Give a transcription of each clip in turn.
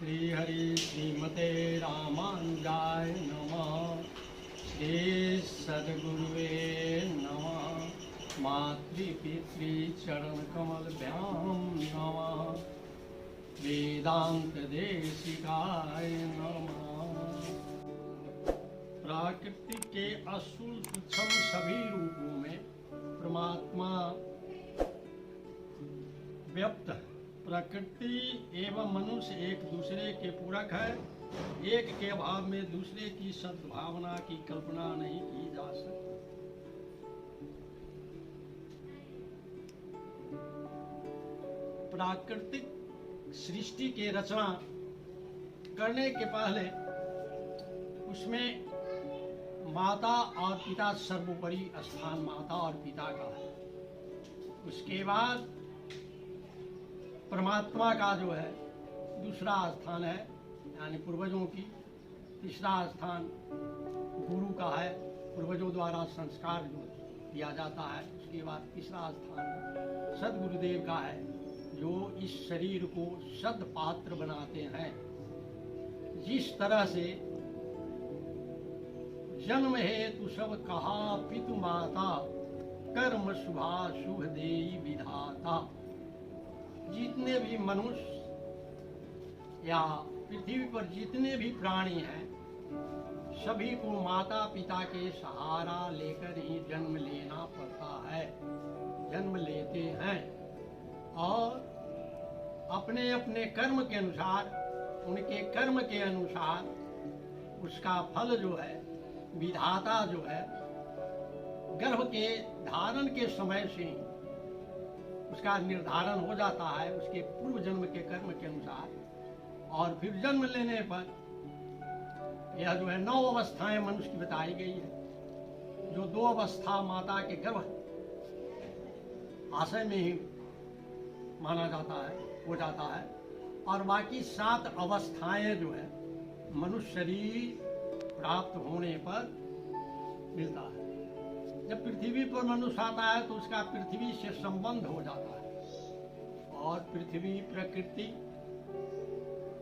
श्रीहरि श्रीमते रामानुजाय नमः। श्री सद्गुरुवे नमः। मातृपितृचरणकमलभ्यां नमः। वेदांत देशिकाय नमः। प्रकृति के असूल सूक्ष्म सभी रूपों में परमात्मा व्यक्त है। प्रकृति एवं मनुष्य एक दूसरे के पूरक है। एक के अभाव में दूसरे की सद्भावना की कल्पना नहीं की जा सकती। प्राकृतिक सृष्टि के रचना करने के पहले उसमें माता और पिता सर्वोपरि स्थान माता और पिता का है। उसके बाद परमात्मा का जो है दूसरा स्थान है, यानी पूर्वजों की। तीसरा स्थान गुरु का है, पूर्वजों द्वारा संस्कार जो दिया जाता है। उसके बाद तीसरा स्थान सद्गुरुदेव का है, जो इस शरीर को सद्पात्र बनाते हैं। जिस तरह से जन्म हेतु सब कहा पितु माता, कर्म शुभा शुभ देई विधाता। जितने भी मनुष्य या पृथ्वी पर जितने भी प्राणी हैं, सभी को माता पिता के सहारा लेकर ही जन्म लेना पड़ता है, जन्म लेते हैं। और अपने अपने कर्म के अनुसार, उनके कर्म के अनुसार उसका फल जो है, विधाता जो है, गर्भ के धारण के समय से ही उसका निर्धारण हो जाता है, उसके पूर्व जन्म के कर्म के अनुसार। और फिर जन्म लेने पर यह जो है 9 अवस्थाएं मनुष्य की बताई गई है, जो 2 अवस्था माता के गर्भ आशय में ही माना जाता है, हो जाता है। और बाकी 7 अवस्थाएं जो है मनुष्य शरीर प्राप्त होने पर मिलता है। जब पृथ्वी पर मनुष्य आता है तो उसका पृथ्वी से संबंध हो जाता है, और पृथ्वी प्रकृति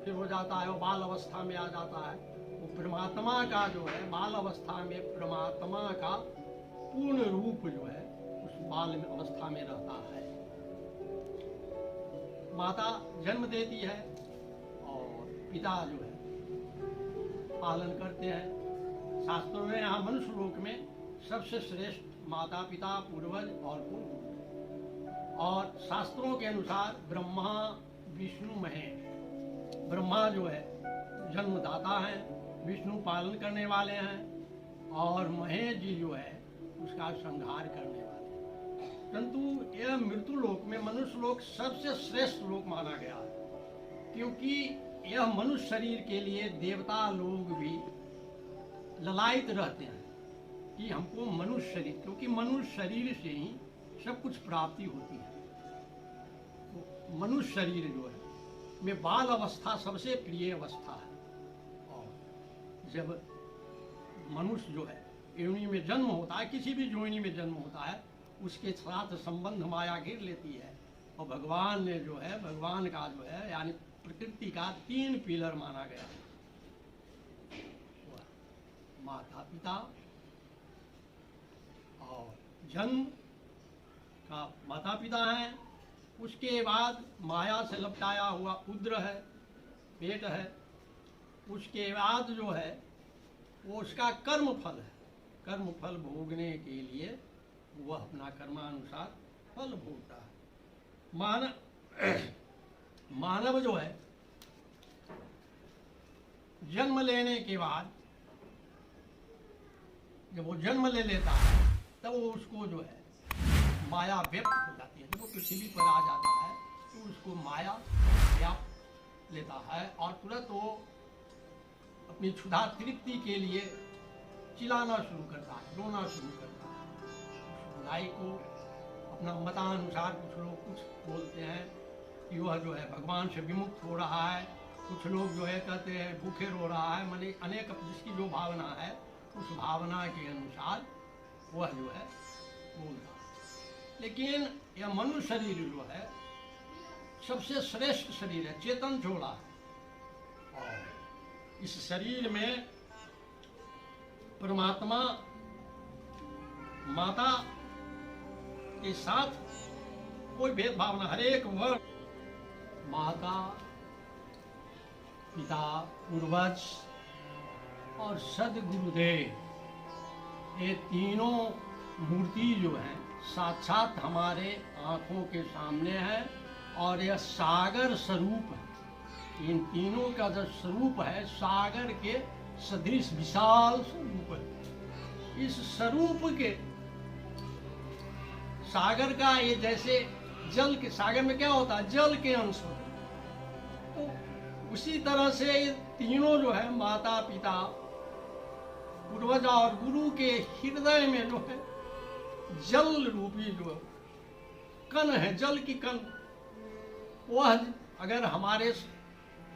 फिर हो जाता है, वो बाल अवस्था में आ जाता है। वो परमात्मा का जो है बाल अवस्था में परमात्मा का पूर्ण रूप जो है उस बाल अवस्था में रहता है। माता जन्म देती है और पिता जो है पालन करते हैं। शास्त्रों में यहाँ मनुष्य लोक में सबसे श्रेष्ठ माता पिता, पूर्वज और गुरु। और शास्त्रों के अनुसार ब्रह्मा विष्णु महेश। ब्रह्मा जो है जन्मदाता हैं, विष्णु पालन करने वाले हैं, और महेश जी जो है उसका संहार करने वाले हैं। परंतु यह मृत्यु लोक में मनुष्य लोक सबसे श्रेष्ठ लोक माना गया है, क्योंकि यह मनुष्य शरीर के लिए देवता लोग भी ललायित रहते हैं कि हमको मनुष्य शरीर, क्योंकि मनुष्य शरीर से ही सब कुछ प्राप्ति होती है। तो मनुष्य शरीर जो है में बाल अवस्था सबसे प्रिय अवस्था है। और जब मनुष्य जो है योनि में जन्म होता है, किसी भी योनि में जन्म होता है, उसके साथ संबंध माया घेर लेती है। और भगवान ने जो है, भगवान का जो है यानी प्रकृति का 3 पिलर माना गया है। माता पिता और जन्म का माता पिता हैं। उसके बाद माया से लपटाया हुआ उद्र है, पेट है। उसके बाद जो है वो उसका कर्म फल है। कर्म फल भोगने के लिए वह अपना कर्मानुसार फल भोगता है। मानव जो है जन्म लेने के बाद जब वो जन्म ले लेता है तब वो उसको जो है माया व्यक्त हो जाती है। जब वो पृथ्वी पर आ जाता है तो उसको माया व्याप लेता है, और तुरंत वो अपनी क्षुधा तृप्ति के लिए चिल्लाना शुरू करता है, रोना शुरू करता है। उस बुराई को अपना मतानुसार कुछ लोग कुछ बोलते हैं कि वह जो है भगवान से विमुक्त हो रहा है। कुछ लोग जो है कहते हैं भूखे रो रहा है। माने अनेक जिसकी जो भावना है उस भावना के अनुसार वह जो है बोलता है। लेकिन यह मनुष्य शरीर जो है सबसे श्रेष्ठ शरीर है, चेतन झोला है। और इस शरीर में परमात्मा माता के साथ कोई भेदभाव न, हर एक वर्ण, माता पिता पूर्वज और सदगुरुदेव, ये तीनों मूर्ति जो है साक्षात हमारे आंखों के सामने है और यह सागर स्वरूप है। इन तीनों का जो स्वरूप है सागर के सदृश विशाल स्वरूप है। इस स्वरूप के सागर का ये जैसे जल के, सागर में क्या होता है, जल के अंश होते हैं, तो उसी तरह से ये तीनों जो है माता पिता पूर्वज और गुरु के हृदय में जो है जल रूपी जो कण है, जल की कण, वह अगर हमारे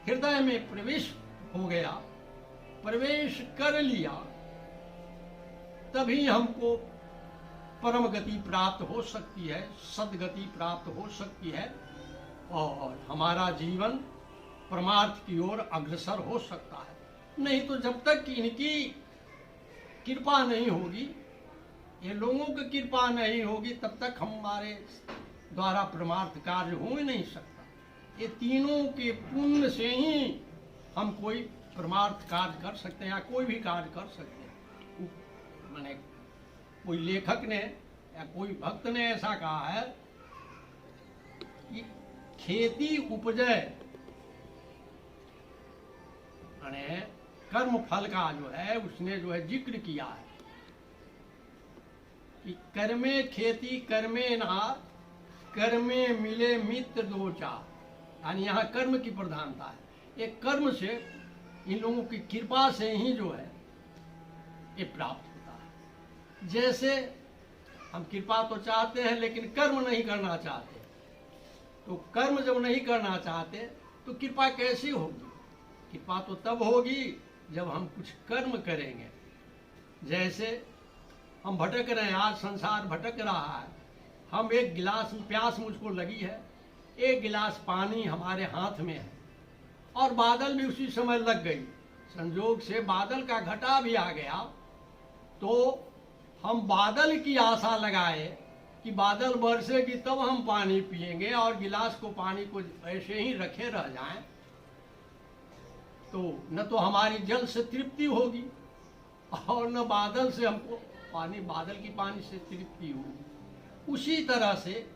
हृदय में प्रवेश हो गया, प्रवेश कर लिया, तभी हमको परम गति प्राप्त हो सकती है, सदगति प्राप्त हो सकती है और हमारा जीवन परमार्थ की ओर अग्रसर हो सकता है। नहीं तो जब तक इनकी कृपा नहीं होगी, ये लोगों की कृपा नहीं होगी, तब तक हमारे द्वारा परमार्थ कार्य हो ही नहीं सकता। ये तीनों के पुण्य से ही हम कोई परमार्थ कार्य कर सकते हैं या कोई भी कार्य कर सकते हैं। मैंने कोई लेखक ने या कोई भक्त ने ऐसा कहा है कि खेती उपजे, मैंने कर्म फल का जो है उसने जो है जिक्र किया है कि कर्मे खेती कर्मे नार, कर्मे मिले मित्र दो चार, यानी यहाँ कर्म की प्रधानता है। एक कर्म से, इन लोगों की कृपा से ही जो है ये प्राप्त होता है। जैसे हम कृपा तो चाहते हैं लेकिन कर्म नहीं करना चाहते, तो कर्म जब नहीं करना चाहते तो कृपा कैसी होगी? कृपा तो तब होगी जब हम कुछ कर्म करेंगे। जैसे हम भटक रहे हैं, आज संसार भटक रहा है, हम एक गिलास, प्यास मुझको लगी है, एक गिलास पानी हमारे हाथ में है और बादल भी उसी समय लग गई, संजोग से बादल का घटा भी आ गया, तो हम बादल की आशा लगाए कि बादल बरसेगी तब हम पानी पिएंगे और गिलास को, पानी को ऐसे ही रखे रह जाएं, तो न तो हमारी जल से तृप्ति होगी और न बादल से हमको पानी, बादल की पानी से तृप्ति होगी। उसी तरह से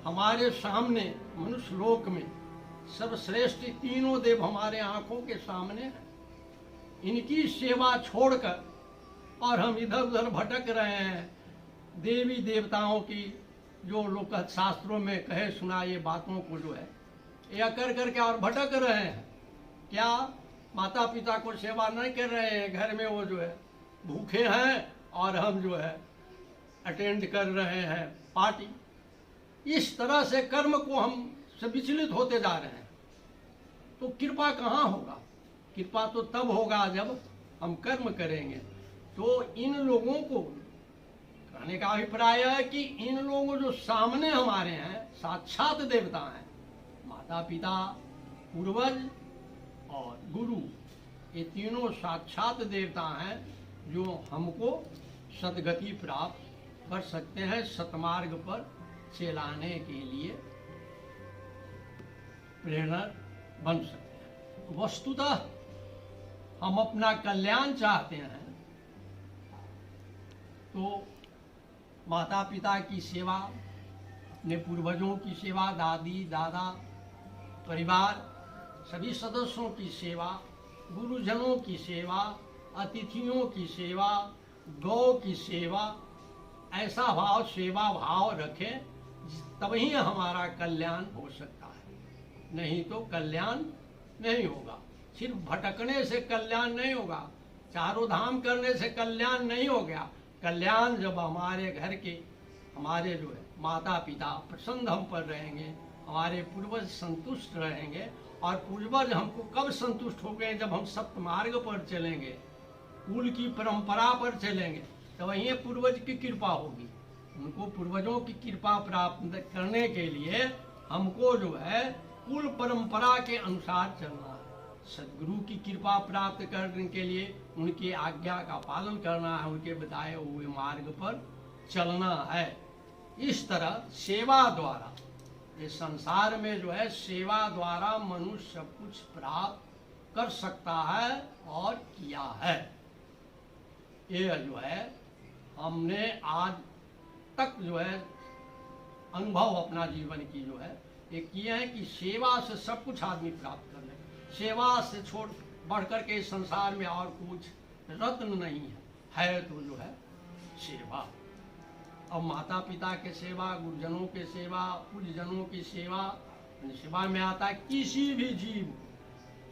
हमारे सामने मनुष्य लोक में सर्वश्रेष्ठ तीनों देव हमारे आंखों के सामने हैं। इनकी सेवा छोड़कर और हम इधर उधर भटक रहे हैं, देवी देवताओं की जो लोग शास्त्रों में कहे सुना ये बातों को जो है यह कर करके और भटक रहे हैं। क्या माता पिता को सेवा नहीं कर रहे हैं, घर में वो जो है भूखे हैं और हम जो है अटेंड कर रहे हैं पार्टी। इस तरह से कर्म को हम से विचलित होते जा रहे हैं, तो कृपा कहाँ होगा? कृपा तो तब होगा जब हम कर्म करेंगे। तो इन लोगों को कहने का अभिप्राय है कि इन लोगों जो सामने हमारे हैं साक्षात देवता हैं, माता पिता पूर्वज और गुरु, ये तीनों साक्षात देवता हैं जो हमको सदगति प्राप्त कर सकते हैं, सतमार्ग पर चलाने के लिए प्रेरणा बन सकते हैं। वस्तुतः हम अपना कल्याण चाहते हैं तो माता पिता की सेवा, अपने पूर्वजों की सेवा, दादी दादा, परिवार सभी सदस्यों की सेवा, गुरुजनों की सेवा, अतिथियों की सेवा, गौ की सेवा, ऐसा भाव, सेवा भाव रखें, तभी हमारा कल्याण हो सकता है। नहीं तो कल्याण नहीं होगा। सिर्फ भटकने से कल्याण नहीं होगा, चारों धाम करने से कल्याण नहीं हो गया। कल्याण जब हमारे घर के, हमारे जो है माता पिता प्रसन्न हम पर रहेंगे, हमारे पूर्वज संतुष्ट रहेंगे, और पूर्वज हमको कब संतुष्ट हो गए? जब हम सप्त मार्ग पर चलेंगे, कुल की परंपरा पर चलेंगे, तो वहीं पूर्वज की कृपा होगी। उनको पूर्वजों की कृपा प्राप्त करने के लिए हमको जो है कुल परंपरा के अनुसार चलना है, सदगुरु की कृपा प्राप्त करने के लिए उनकी आज्ञा का पालन करना है, उनके बताए हुए मार्ग पर चलना है। इस तरह सेवा द्वारा, इस संसार में जो है सेवा द्वारा मनुष्य सब कुछ प्राप्त कर सकता है और किया है। ये जो है हमने आज तक जो है अनुभव अपना जीवन की जो है ये किए हैं कि सेवा से सब कुछ आदमी प्राप्त कर ले। सेवा से छोड़ बढ़ कर के इस संसार में और कुछ रत्न नहीं है तो जो है सेवा। अब माता पिता के सेवा, गुरुजनों के सेवा, पूज्यजनों की सेवा, सेवा में आता है किसी भी जीव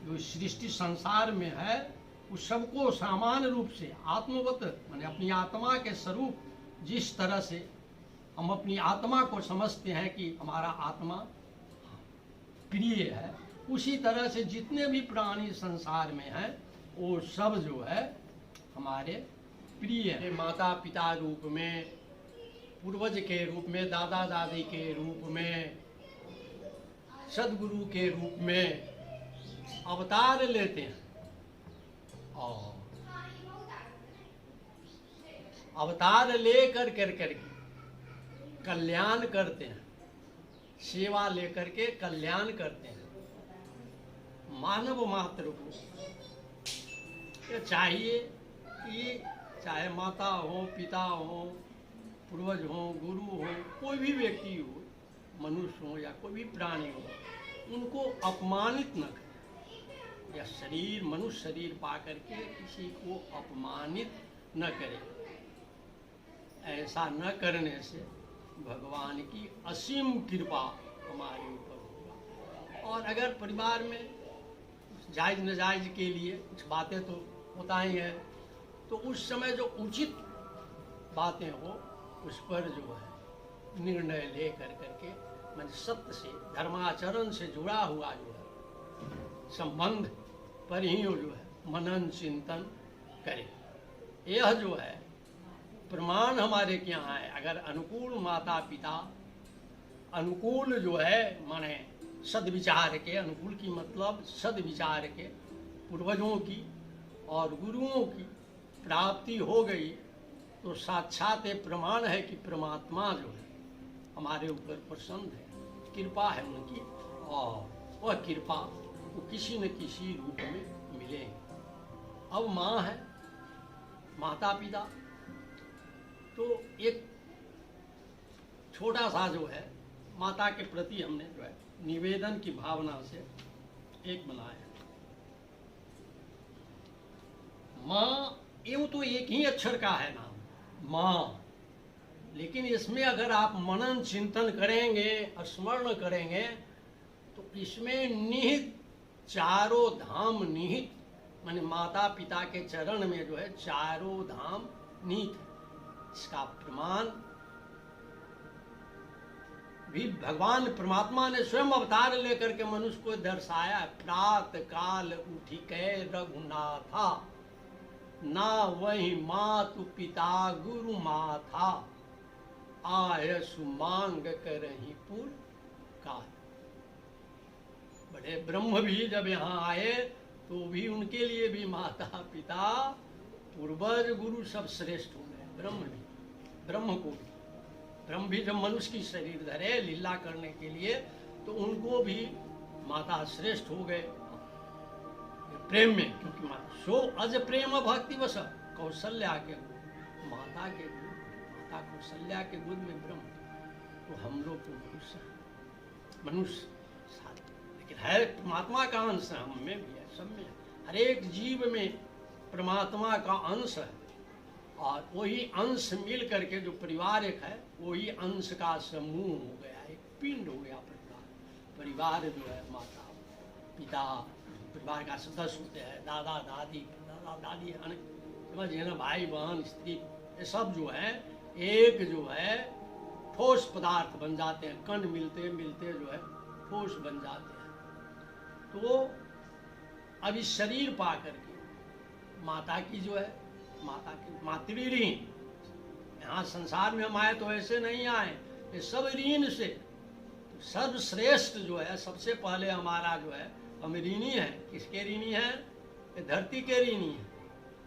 जो सृष्टि संसार में है उस सबको सामान्य रूप से आत्मवत माने अपनी आत्मा के स्वरूप जिस तरह से हम अपनी आत्मा को समझते हैं कि हमारा आत्मा प्रिय है, उसी तरह से जितने भी प्राणी संसार में हैं वो सब जो है हमारे प्रिय हैं। माता पिता रूप में, पूर्वज के रूप में, दादा दादी के रूप में, सदगुरु के रूप में अवतार लेते हैं और अवतार ले कर के कल्याण करते हैं, सेवा लेकर के कल्याण करते हैं। मानव मात्र को ये चाहिए कि चाहे माता हो, पिता हो, पूर्वज हो, गुरु हो, कोई भी व्यक्ति हो, मनुष्य हो या कोई भी प्राणी हो, उनको अपमानित न करें। या शरीर, मनुष्य शरीर पा करके किसी को अपमानित न करे। ऐसा न करने से भगवान की असीम कृपा हमारे ऊपर होगा। और अगर परिवार में जायज नाजायज के लिए कुछ बातें तो होता ही है, तो उस समय जो उचित बातें हो उस पर जो है निर्णय ले करके मैंने सत्य से, धर्माचरण से जुड़ा हुआ जो है संबंध पर ही जो है मनन चिंतन करें। यह जो है प्रमाण हमारे के यहाँ है। अगर अनुकूल माता पिता, अनुकूल जो है माने सद्विचार के, अनुकूल की मतलब सद्विचार के पूर्वजों की और गुरुओं की प्राप्ति हो गई तो साक्षात प्रमाण है कि परमात्मा जो है हमारे ऊपर प्रसन्न है, कृपा है उनकी, और वह कृपा वो किसी न किसी रूप में मिलेगी। अब माँ है, माता पिता, तो एक छोटा सा जो है माता के प्रति हमने जो है निवेदन की भावना से एक बनाया। माँ यूं तो एक ही अक्षर का है नाम माँ, लेकिन इसमें अगर आप मनन चिंतन करेंगे, स्मरण करेंगे तो इसमें निहित चारों धाम निहित, माने माता पिता के चरण में जो है चारों धाम निहित है। इसका प्रमाण भी भगवान परमात्मा ने स्वयं अवतार लेकर के मनुष्य को दर्शाया। प्रात काल उठी कै रघुनाथा, ना वही मातु पिता गुरु माथा, आय सुमांग करही पुर काल। बड़े ब्रह्म भी जब यहाँ आए तो भी उनके लिए भी माता पिता पूर्वज गुरु सब श्रेष्ठ हो गए। ब्रह्म भी, ब्रह्म को भी, ब्रह्म भी जब मनुष्य की शरीर धरे लीला करने के लिए तो उनको भी माता श्रेष्ठ हो गए प्रेम में, क्योंकि सो अज प्रेम भक्ति वश कौशल्या के माता के माता कौशल्या के गोद में ब्रह्म, तो हम लोग को मनुष्य लेकिन है परमात्मा का अंश, हम में भी है, सब में है। हर एक जीव में परमात्मा का अंश है और वही अंश मिल करके जो परिवार एक है वही अंश का समूह हो गया, एक पिंड हो गया परिवार। परिवार जो है माता पिता, परिवार का सदस्य होते हैं, दादा दादी, दादा दादी समझिए ना, भाई बहन स्त्री, ये सब जो है एक जो है ठोस पदार्थ बन जाते हैं। कण मिलते मिलते जो है ठोस बन जाते हैं। तो अब इस शरीर पा करके माता की जो है माता की मातृ ऋण, यहाँ संसार में हम आए तो ऐसे नहीं आए, ये सब ऋण से सर्वश्रेष्ठ जो है सबसे पहले हमारा जो है हम ऋणी हैं। किसके ऋणी हैं? ये धरती के ऋणी हैं,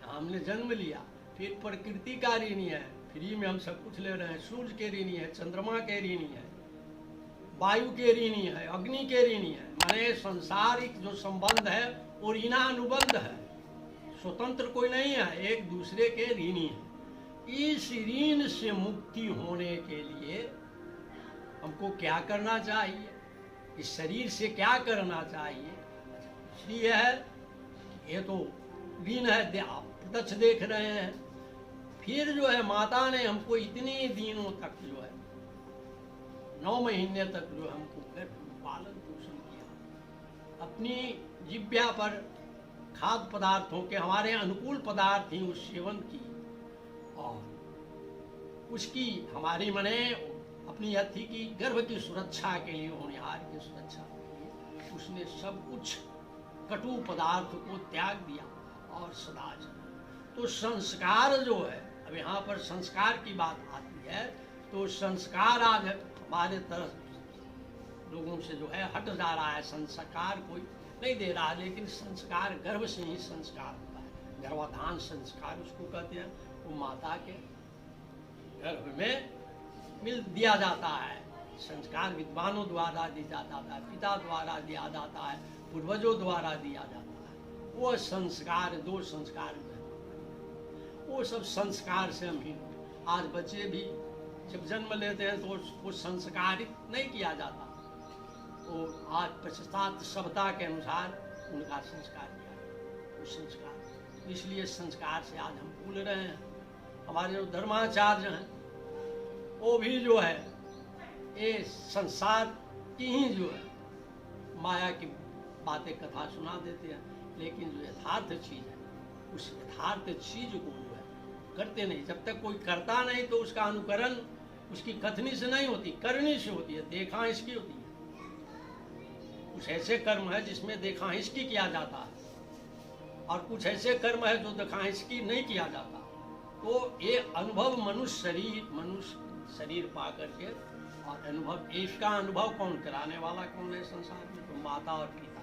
हमने जन्म लिया। फिर प्रकृति का ऋणी है, फ्री में हम सब कुछ ले रहे हैं। सूर्य के ऋणी है, चंद्रमा के ऋणी है, वायु के ऋणी है, अग्नि के ऋणी है। माने संसारिक जो संबंध है वो ऋणानुबंध है, स्वतंत्र कोई नहीं है, एक दूसरे के ऋणी है। इस ऋण से मुक्ति होने के लिए हमको क्या करना चाहिए? इस शरीर से क्या करना चाहिए? इसलिए है ये तो ऋण है, आप प्रत्यक्ष देख रहे हैं। फिर जो है माता ने हमको इतने दिनों तक जो है 9 महीने तक जो हमको पालन पोषण किया, अपनी जिह्वा पर खाद्य पदार्थों के हमारे अनुकूल पदार्थ ही उस सेवन की, और उसकी हमारी मने अपनी अथी की गर्भ की सुरक्षा के लिए, होनहार की सुरक्षा के लिए उसने सब कुछ कटु पदार्थ को त्याग दिया और सदा चला। तो संस्कार जो है, अब यहाँ पर संस्कार की बात आती है, तो संस्कार आज हमारे तरफ लोगों से जो है हट जा रहा है। संस्कार कोई नहीं दे रहा, लेकिन संस्कार गर्भ से ही संस्कार होता है। गर्भाधान संस्कार उसको कहते हैं। वो माता के गर्भ में मिल दिया जाता है। संस्कार विद्वानों द्वारा दिया जाता है, पिता द्वारा दिया जाता है, पूर्वजों द्वारा दिया जाता है। वो संस्कार, 2 संस्कार में वो सब संस्कार से हम ही, आज बच्चे भी जब जन्म लेते हैं तो वो संस्कारित नहीं किया जाता, वो आज पश्चात सभ्यता के अनुसार उनका संस्कार किया, वो संस्कार। इसलिए संस्कार से आज हम भूल रहे हैं। हमारे जो धर्माचार्य हैं वो भी जो है ये संसार की ही जो है माया की बातें कथा सुना देते हैं, लेकिन जो यथार्थ चीज है उस यथार्थ चीज को जो है करते नहीं। जब तक कोई करता नहीं तो उसका अनुकरण उसकी कथनी से नहीं होती, करनी से होती है, देखा इसकी होती है। कुछ ऐसे कर्म है जिसमें देखा इसकी किया जाता है, और कुछ ऐसे कर्म है जो देखा इसकी नहीं किया जाता। तो ये अनुभव मनुष्य शरीर पा करके, और अनुभव, इसका अनुभव कौन कराने वाला कौन है संसार में? तो माता और पिता।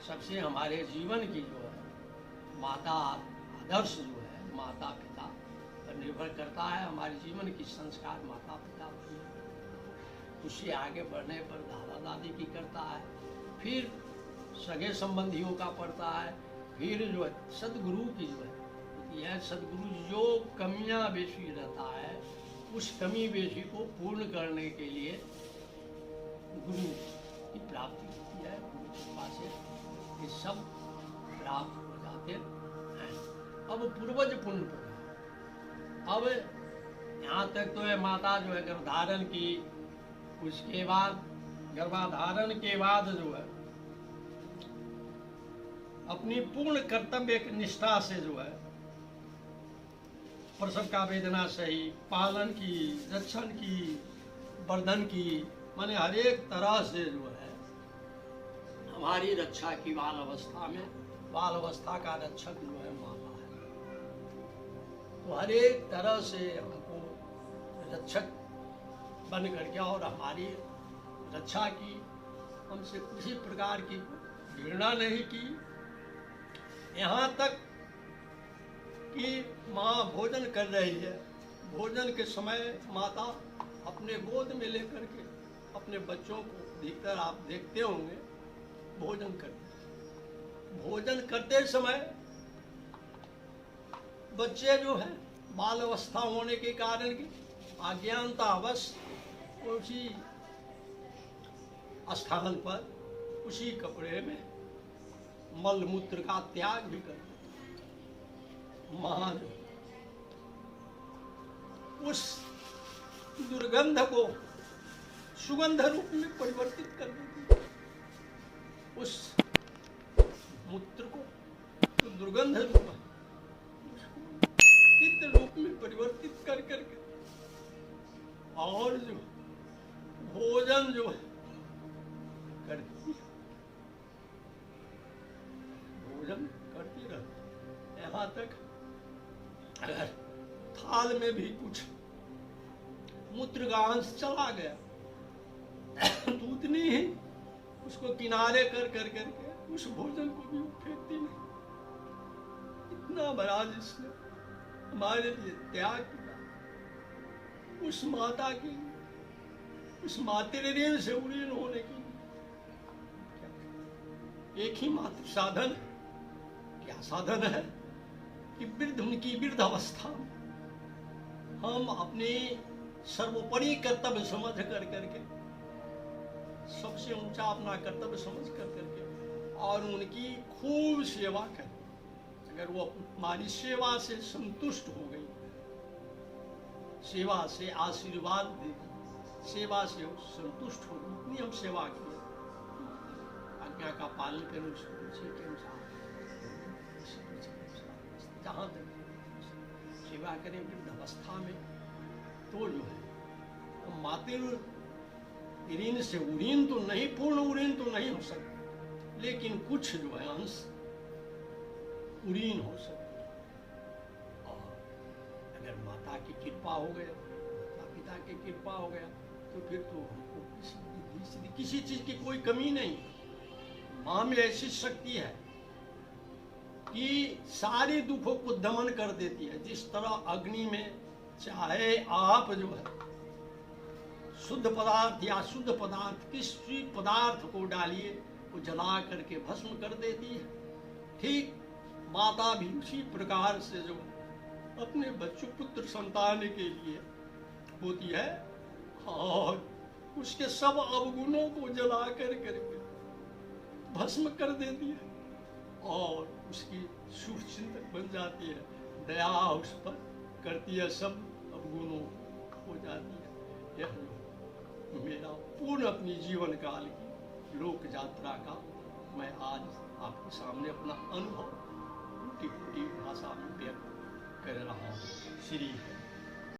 सबसे हमारे जीवन की जो है माता आदर्श जो है माता पिता पर निर्भर करता है। हमारे जीवन की संस्कार माता पिता पर, उससे आगे बढ़ने पर दादा दादी की करता है, फिर सगे संबंधियों का पड़ता है, फिर जो है सदगुरु की जो है यह सदगुरु जो कमियां बेशी रहता है उस कमी बेशी को पूर्ण करने के लिए गुरु की प्राप्ति होती है। गुरु कृपा से ये सब प्राप्त हो जाते हैं। अब पूर्वज पुण्य पर, अब यहाँ तक तो है माता जो है गर्भधारण की, उसके बाद गर्भाधारण के बाद जो है अपनी पूर्ण कर्तव्य की निष्ठा से जो है प्रसव का वेदना सही, पालन की, रक्षण की, वर्धन की, माने हर एक तरह से जो है हमारी रक्षा की बाल अवस्था में, बाल अवस्था का रक्षक जो है माता है। तो हर एक तरह से हमको रक्षक बन करके और हमारी रक्षा की, हमसे किसी प्रकार की घृणा नहीं की। यहाँ तक कि माँ भोजन कर रही है, भोजन के समय माता अपने गोद में लेकर के अपने बच्चों को, अधिकतर आप देखते होंगे भोजन करते, भोजन करते समय बच्चे जो है बाल अवस्था होने के कारण की अज्ञानतावश उसी स्थान पर उसी कपड़े में मल मूत्र का त्याग भी करते। मां उस दुर्गंध को सुगंध रूप में परिवर्तित कर देती, उस मूत्र को तो दुर्गंध रूप है चित्त रूप में परिवर्तित कर करके, और जो भोजन जो है करती, भोजन करती रहती। यहाँ तक अगर थाल में भी कुछ मूत्र का अंश चला गया तो उतनी ही उसको किनारे कर करके उस भोजन को भी वो फेंकती नहीं। इतना बड़ा जिसने हमारे लिए त्याग किया, उस माता की, उस मातृ ऋण से उड़ीन होने की एक ही मात्र साधन है। क्या साधन है कि वृद्ध, उनकी वृद्ध अवस्था में हम अपने सर्वोपरि कर्तव्य समझ कर करके, सबसे ऊंचा अपना कर्तव्य समझ कर करके और उनकी खूब सेवा करें। अगर वो हमारी सेवा से संतुष्ट हो गई, सेवा से आशीर्वाद देगी, सेवा से संतुष्ट होगी, इतनी हम सेवा की, आज्ञा का पालन करें, उसको रुचि के अनुसार, जहाँ तक सेवा करें वृद्ध अवस्था में, तो जो है मातृ ऋण से उड़ीन तो नहीं, पूर्ण उड़ीन तो नहीं हो सकती, लेकिन कुछ जो है अंश उड़ीन हो सकती है। और अगर माता की कृपा हो गया, माता पिता की कृपा हो गया, तो फिर तो हमको किसी चीज की कोई कमी नहीं। माँ में ऐसी शक्ति है कि सारे दुखों को दमन कर देती है। जिस तरह अग्नि में चाहे आप जो है शुद्ध पदार्थ या शुद्ध पदार्थ, किसी पदार्थ को डालिए, वो जला करके भस्म कर देती है। ठीक माता भी उसी प्रकार से जो अपने बच्चों, पुत्र संतान के लिए होती है, और उसके सब अवगुणों को जला कर करके भस्म कर देती है, और उसकी शुभ चिंतक बन जाती है, दया उस पर करती है, सब अवगुणों हो जाती है। यह मेरा पूर्ण अपनी जीवन काल की लोक यात्रा का मैं आज आपके सामने अपना अनुभव टूटी फूटी भाषा में व्यक्त कर रहा हूँ। श्री